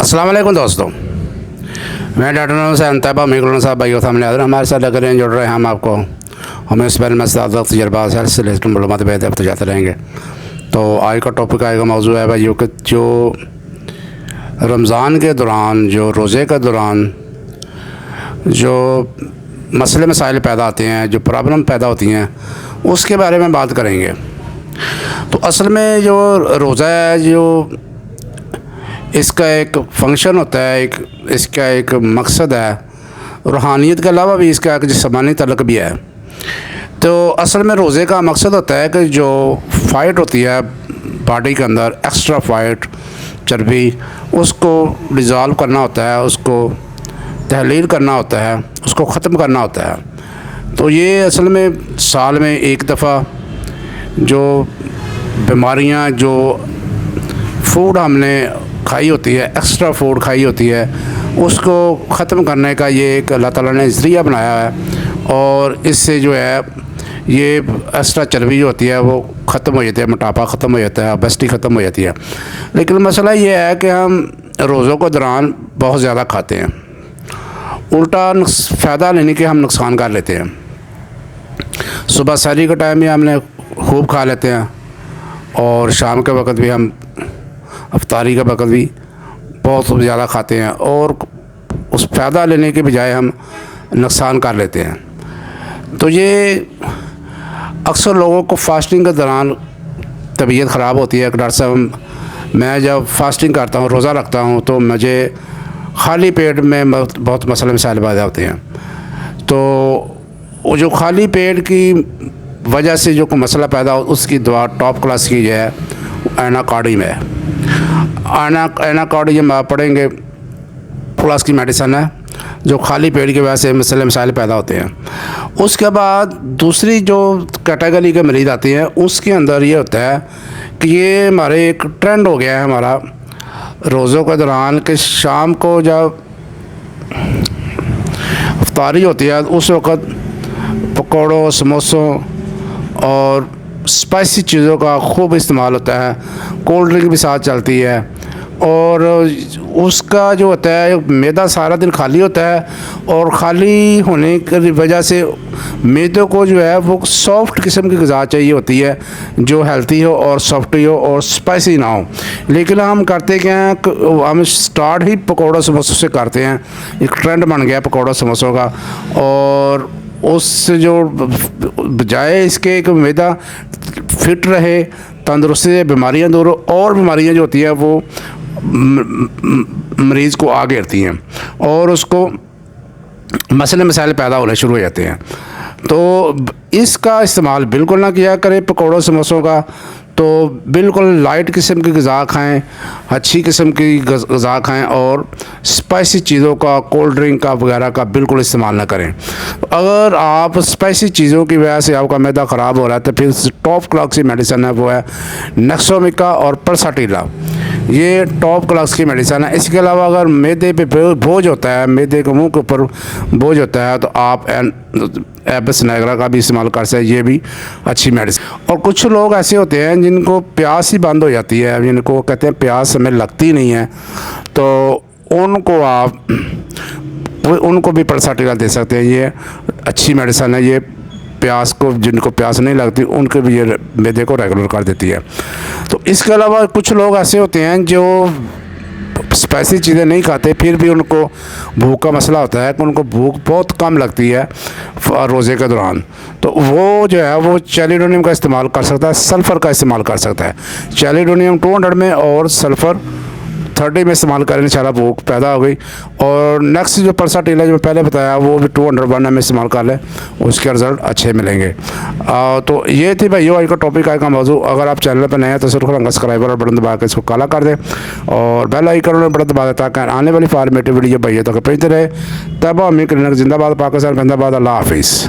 अस्सलाम वालेकुम दोस्तों, मैं डॉक्टर हुसैन तैयबा मिकलन साहब भाई सामने हाजिर हमारे साथ लग रहे हैं, जुड़ रहे हैं हम आपको हमें इस बारे में तजर्बा से लेकर मालूमात बेहतर जाते रहेंगे। तो आज का टॉपिक आएगा, मौजूद है भाई कि जो रमज़ान के दौरान, जो रोज़े के दौरान जो मसले मसाइल पैदा आते हैं, जो प्रॉब्लम पैदा होती हैं, उसके बारे में बात करेंगे। तो असल में जो रोज़ा है, जो इसका एक फ़ंक्शन होता है, इसका एक मकसद है, रूहानियत के अलावा भी इसका एक जिस्मानी तल्लुक़ भी है। तो असल में रोज़े का मकसद होता है कि जो फ़ाइट होती है बॉडी के अंदर, एक्स्ट्रा फ़ाइट, चर्बी, उसको डिज़ॉल्व करना होता है, उसको तहलील करना होता है, उसको ख़त्म करना होता है। तो ये असल में साल में एक दफ़ा जो बीमारियां, जो फूड हमने खाई होती है, एक्स्ट्रा फूड खाई होती है, उसको ख़त्म करने का ये एक अल्लाह ताला ने ज़रिया बनाया है। और इससे जो है ये एक्स्ट्रा चर्बी जो होती है वो ख़त्म हो जाती है, मोटापा ख़त्म हो जाता है, ओबेसिटी ख़त्म हो जाती है। लेकिन मसला ये है कि हम रोज़ों के दौरान बहुत ज़्यादा खाते हैं, उल्टा फ़ायदा लेने के हम नुकसान कर लेते हैं। सुबह सहरी के टाइम में हमने खूब खा लेते हैं, और शाम के वक़्त भी हम, अफ्तारी के वक़्त भी बहुत ज़्यादा खाते हैं, और उस फ़ायदा लेने के बजाय हम नुकसान कर लेते हैं। तो ये अक्सर लोगों को फास्टिंग के दौरान तबीयत ख़राब होती है कि डॉक्टर साहब, मैं जब फास्टिंग करता हूँ, रोज़ा रखता हूँ, तो मुझे खाली पेट में बहुत मसले मसाइल पैदा होते हैं। तो वो जो खाली पेट की वजह से जो मसला पैदा हो, उसकी दवा टॉप क्लास की जो है एनाकार्डियम है। एनाकार्डियम आप पढ़ेंगे, क्लास की मेडिसन है, जो खाली पेट की वजह से मसले मसाइल पैदा होते हैं। उसके बाद दूसरी जो कैटेगरी के मरीज़ आती हैं, उसके अंदर ये होता है कि ये हमारे एक ट्रेंड हो गया है हमारा रोज़ों के दौरान, कि शाम को जब इफ्तारी होती है उस वक़्त पकौड़ों, समोसों और स्पाइसी चीज़ों का खूब इस्तेमाल होता है। कोल्ड ड्रिंक भी साथ चलती है, और उसका जो होता है मैदा सारा दिन खाली होता है, और खाली होने की वजह से मैदे को जो है वो सॉफ्ट किस्म की ग़िज़ा चाहिए होती है, जो हेल्थी हो और सॉफ्ट हो और स्पाइसी ना हो। लेकिन हम करते क्या हैं, हम स्टार्ट ही पकौड़ों समोसों से करते हैं, एक ट्रेंड बन गया पकौड़ों समोसों का। और उससे जो बजाय इसके एक मैदा फिट रहे, तंदुरुस्ती से बीमारियाँ दूर हो, और बीमारियाँ जो होती हैं वो मरीज़ को आ घेरती हैं, और उसको मसले मसाइल पैदा होने शुरू हो जाते हैं। तो इसका इस्तेमाल बिल्कुल ना किया करें पकौड़ों समोसों का। तो बिल्कुल लाइट किस्म की ग़िज़ा खाएँ, अच्छी किस्म की ग़िज़ा खाएँ, और स्पाइसी चीज़ों का, कोल्ड ड्रिंक का वगैरह का बिल्कुल इस्तेमाल ना करें। अगर आप स्पाइसी चीज़ों की वजह से आपका मैदा ख़राब हो रहा है, तो फिर टॉप क्लास की मेडिसिन है, वो है नेक्सोमिका और पल्साटिला। ये टॉप क्लास की मेडिसिन है। इसके अलावा अगर मैदे पे बोझ होता है, मैदे के मुंह के ऊपर बोझ होता है, तो आप एपिस निग्रा का भी इस्तेमाल कर सकते हैं, ये भी अच्छी मेडिसिन। और कुछ लोग ऐसे होते हैं जिनको प्यास ही बंद हो जाती है, जिनको कहते हैं प्यास हमें लगती नहीं है, तो उनको भी पल्साटिला दे सकते हैं। ये अच्छी मेडिसिन है, ये प्यास को, जिनको प्यास नहीं लगती उनके भी ये मैदे को रेगुलर कर देती है। तो इसके अलावा कुछ लोग ऐसे होते हैं जो स्पाइसी चीज़ें नहीं खाते, फिर भी उनको भूख का मसला होता है कि उनको भूख बहुत कम लगती है रोज़े के दौरान। तो वो जो है वो चैलिडोनियम का इस्तेमाल कर सकता है, सल्फ़र का इस्तेमाल कर सकता है। चैलिडोनियम 200 में और सल्फ़र 30 में इस्तेमाल करें, इंशाल्लाह भूख पैदा हो गई। और नेक्स्ट जो पल्साटिला जो मैं पहले बताया, वो भी 201 में इस्तेमाल कर लें, उसके रिज़ल्ट अच्छे मिलेंगे। तो ये थी भाई आज का टॉपिक, आज का मौजू। अगर आप चैनल पर नए हैं तो सब्सक्राइबर और बटन दबा कर इसको काला कर दें, और बेल आइकन और बटन दबा दें, ताकि आने वाली फॉर्मेटिव वीडियो भैया तक पहुँचते रहे। तब हम क्लिनिक जिंदाबाद, पाकिस्तान जिंदाबाद, अल्लाह हाफिज़।